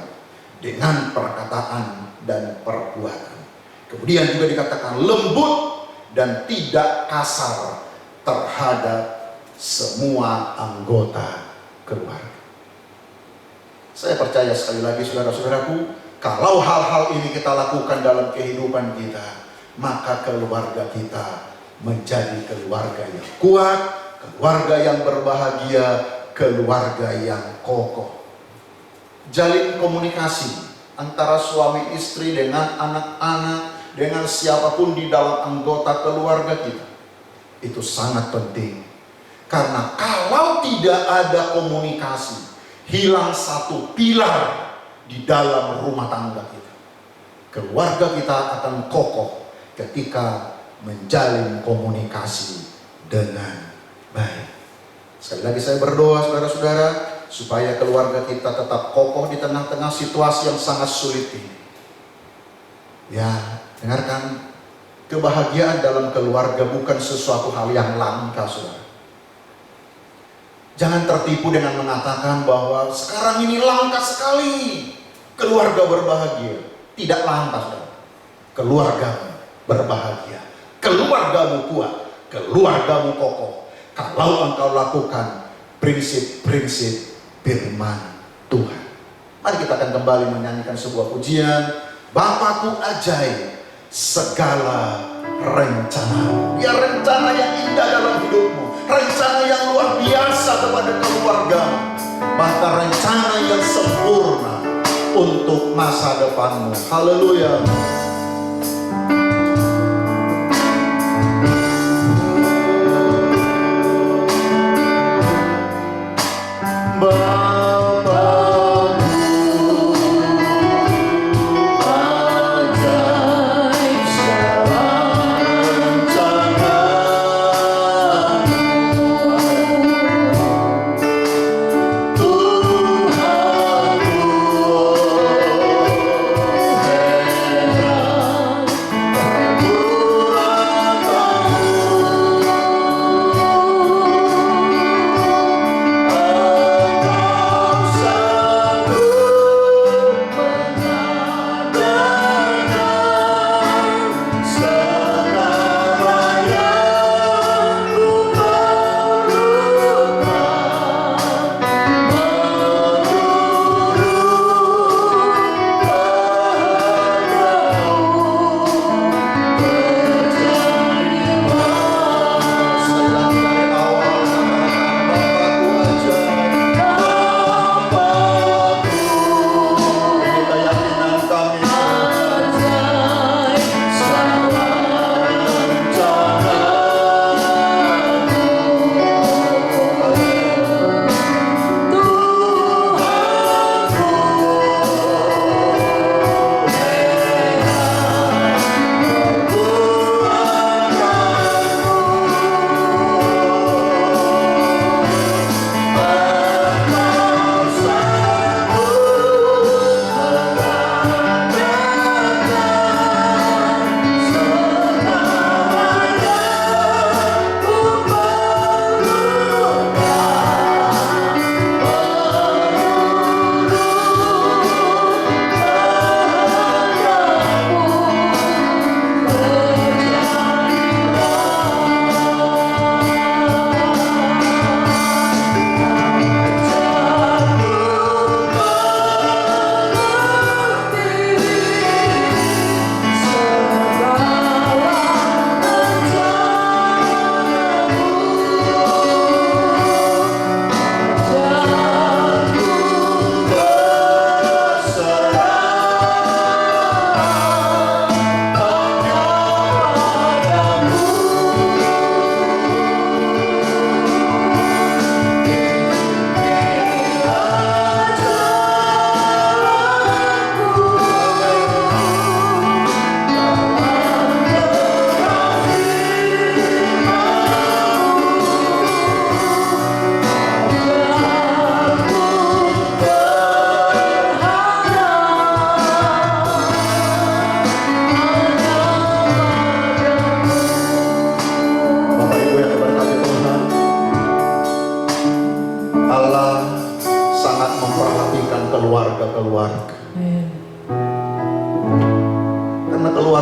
dengan perkataan dan perbuatan. Kemudian juga dikatakan lembut dan tidak kasar terhadap semua anggota keluarga. Saya percaya sekali lagi, saudara-saudaraku, kalau hal-hal ini kita lakukan dalam kehidupan kita, maka keluarga kita menjadi keluarga yang kuat, keluarga yang berbahagia, keluarga yang kokoh. Jalin komunikasi antara suami istri dengan anak-anak, dengan siapapun di dalam anggota keluarga kita. Itu sangat penting. Karena kalau tidak ada komunikasi, hilang satu pilar di dalam rumah tangga kita. Keluarga kita akan kokoh ketika menjalin komunikasi dengan baik. Sekali lagi saya berdoa, saudara-saudara, supaya keluarga kita tetap kokoh di tengah-tengah situasi yang sangat sulit ini. Ya, dengarkan, kebahagiaan dalam keluarga bukan sesuatu hal yang langka, saudara. Jangan tertipu dengan mengatakan bahwa sekarang ini langka sekali keluarga berbahagia. Tidak langka, saudara. Keluargamu berbahagia, keluargamu kuat, keluargamu kokoh kalau engkau lakukan prinsip-prinsip firman Tuhan. Mari kita akan kembali menyanyikan sebuah pujian. Bapakku ajaib segala rencana. Ya, rencana yang indah dalam hidupmu, rencana yang luar biasa kepada keluargamu, bahkan rencana yang sempurna untuk masa depanmu. Haleluya. Tuhan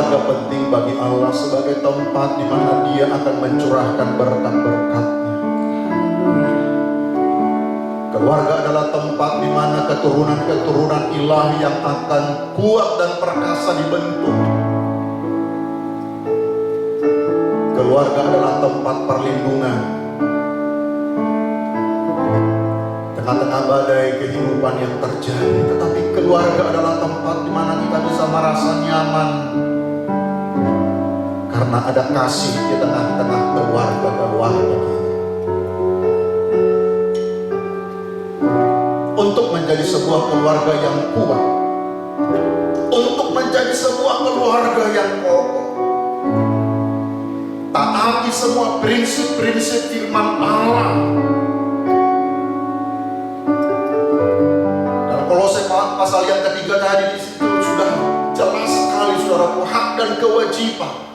Keluarga penting bagi Allah sebagai tempat di mana Dia akan mencurahkan berkat-berkat-Nya. Keluarga adalah tempat di mana keturunan-keturunan ilahi yang akan kuat dan perkasa dibentuk. Keluarga adalah tempat perlindungan tengah-tengah badai kehidupan yang terjadi. Tetapi keluarga adalah tempat di mana kita bisa merasa nyaman karena ada kasih di tengah-tengah keluarga-keluarga kita. Untuk menjadi sebuah keluarga yang kuat, untuk menjadi sebuah keluarga yang kokoh, taati semua prinsip-prinsip firman Allah. Dalam Kolose pasal yang ketiga tadi di situ sudah jelas sekali, saudaraku, hak dan kewajiban.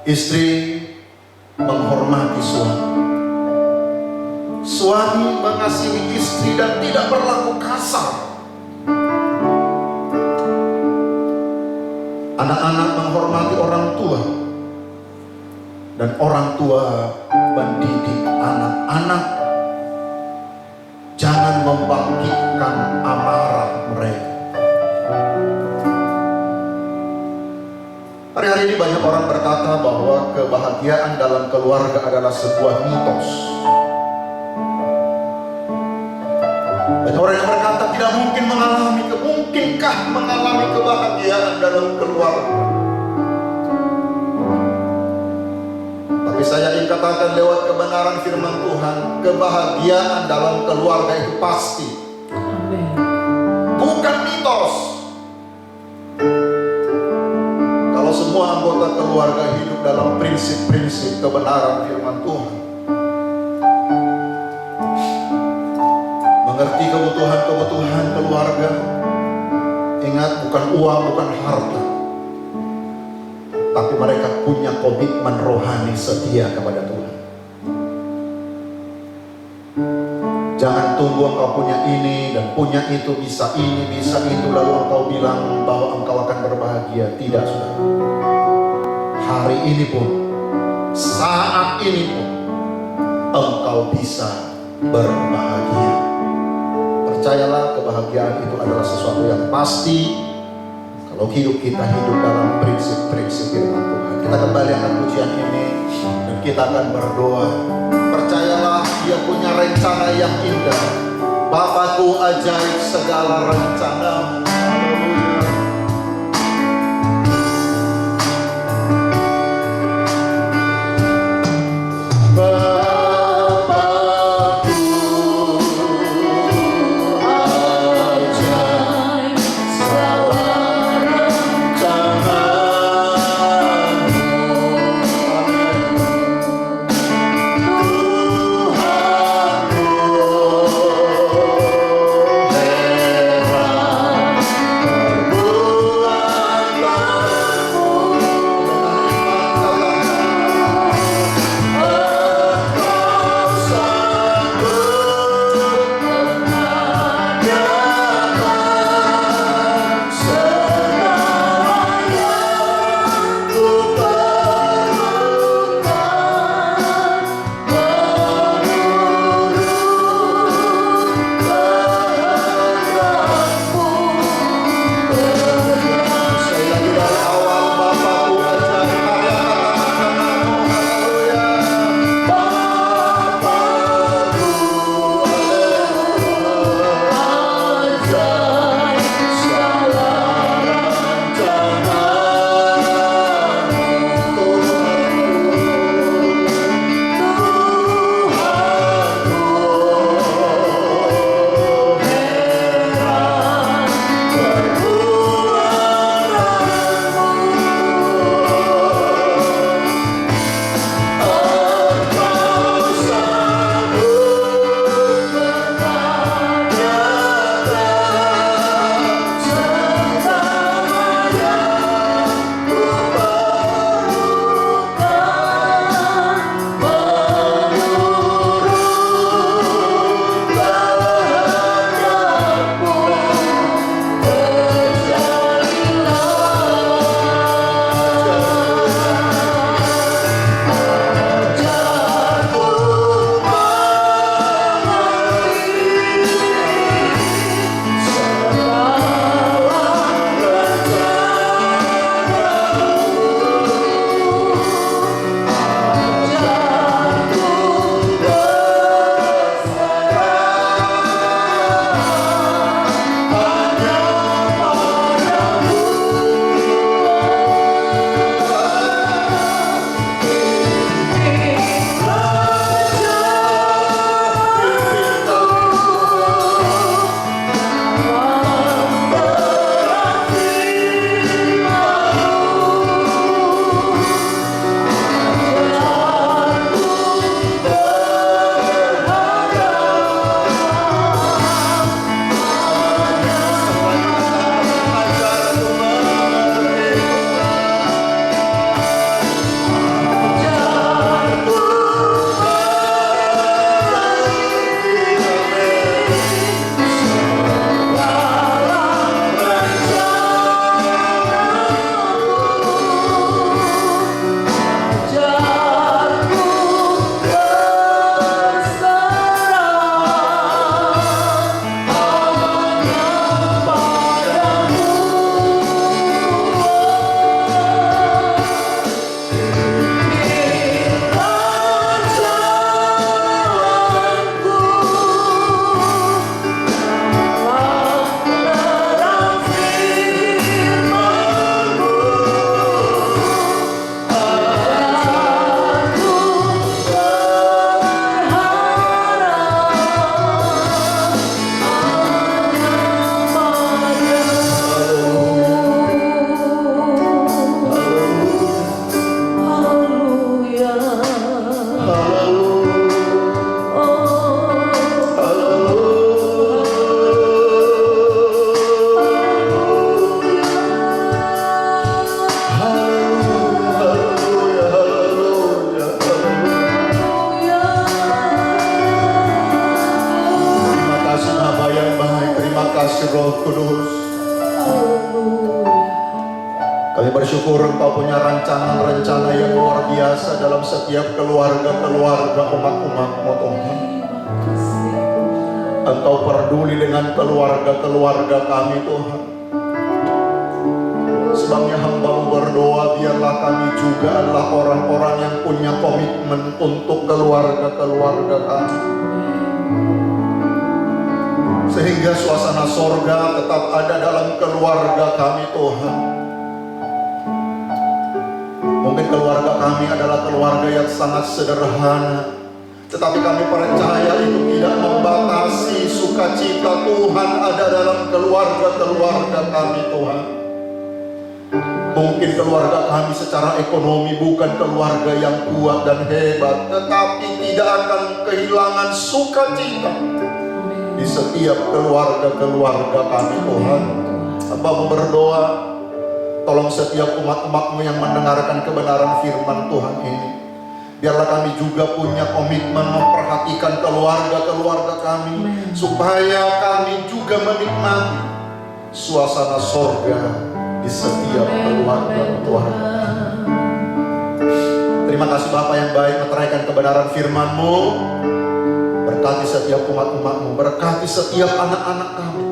Istri menghormati suami. Suami mengasihi istri dan tidak berlaku kasar. Anak-anak menghormati orang tua, dan orang tua mendidik anak-anak jangan membangkitkan amarah mereka. Hari-hari ini banyak orang berkata bahwa kebahagiaan dalam keluarga adalah sebuah mitos. Banyak orang yang berkata tidak mungkin mungkinkah mengalami kebahagiaan dalam keluarga. Tapi saya ingin katakan lewat kebenaran firman Tuhan, kebahagiaan dalam keluarga itu pasti. Amin. Bukan mitos. Kalau semua anggota keluarga hidup dalam prinsip-prinsip kebenaran firman Tuhan, mengerti kebutuhan-kebutuhan keluarga. Ingat, bukan uang, bukan harta, tapi mereka punya komitmen rohani setia kepada Tuhan. Jangan tunggu engkau punya ini dan punya itu, bisa ini, bisa itu, lalu engkau bilang bahwa engkau akan berbahagia. Tidak, saudara. Hari ini pun, saat ini pun, engkau bisa berbahagia. Percayalah, kebahagiaan itu adalah sesuatu yang pasti kalau hidup kita hidup dalam prinsip-prinsip firman Tuhan. Kita kembali akan pujian ini dan kita akan berdoa. Percayalah, Dia punya rencana yang indah. Bapakku ajaib segala rencana. Kami bersyukur Engkau punya rencana-rencana yang luar biasa dalam setiap keluarga-keluarga umat-umat-Mu Tuhan. Engkau peduli dengan keluarga-keluarga kami Tuhan. Sebabnya hamba-Mu berdoa, biarlah kami juga adalah orang-orang yang punya komitmen untuk keluarga-keluarga kami, sehingga suasana sorga tetap ada dalam keluarga kami Tuhan. Mungkin keluarga kami adalah keluarga yang sangat sederhana, tetapi kami percaya itu tidak membatasi sukacita Tuhan ada dalam keluarga-keluarga kami Tuhan. Mungkin keluarga kami secara ekonomi bukan keluarga yang kuat dan hebat, tetapi tidak akan kehilangan sukacita di setiap keluarga-keluarga kami Tuhan. Hamba berdoa, tolong setiap umat-umat-Mu yang mendengarkan kebenaran firman Tuhan ini, biarlah kami juga punya komitmen memperhatikan keluarga-keluarga kami, supaya kami juga menikmati suasana sorga di setiap keluarga-keluarga. Terima kasih Bapa yang baik, meteraikan kebenaran firman-Mu. Berkati setiap umat-umat-Mu, berkati setiap anak-anak kami,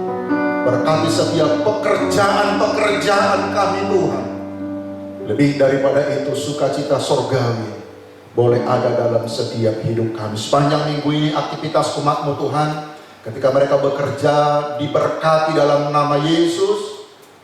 berkati setiap pekerjaan-pekerjaan kami Tuhan. Lebih daripada itu, sukacita sorgawi boleh ada dalam setiap hidup kami. Sepanjang minggu ini aktivitas umat-Mu Tuhan, ketika mereka bekerja diberkati dalam nama Yesus.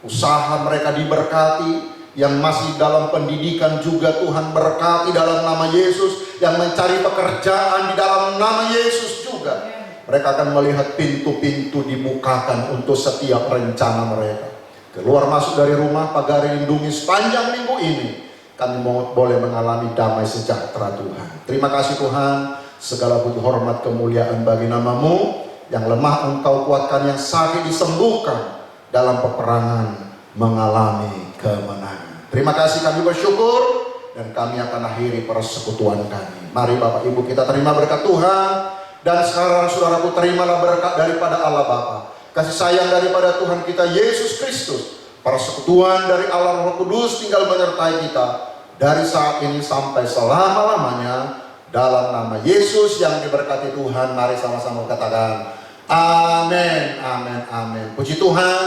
Usaha mereka diberkati, yang masih dalam pendidikan juga Tuhan berkati dalam nama Yesus, yang mencari pekerjaan di dalam nama Yesus juga. Mereka akan melihat pintu-pintu dibukakan untuk setiap rencana mereka. Keluar masuk dari rumah, pagar lindungi sepanjang minggu ini. Kami boleh mengalami damai sejahtera Tuhan. Terima kasih Tuhan, segala puji hormat kemuliaan bagi nama-Mu. Yang lemah Engkau kuatkan, yang sakit disembuhkan, dalam peperangan mengalami kemenangan. Terima kasih, kami bersyukur, dan kami akan akhiri persekutuan kami. Mari Bapak Ibu kita terima berkat Tuhan. Dan sekarang saudaraku, terimalah berkat daripada Allah Bapa, kasih sayang daripada Tuhan kita Yesus Kristus, persekutuan dari Allah Roh Kudus tinggal menyertai kita dari saat ini sampai selama-lamanya. Dalam nama Yesus yang diberkati Tuhan, mari sama-sama katakan amin, amin, amin. Puji Tuhan,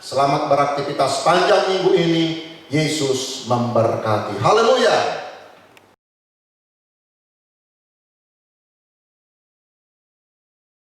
selamat beraktivitas panjang minggu ini. Yesus memberkati. Haleluya.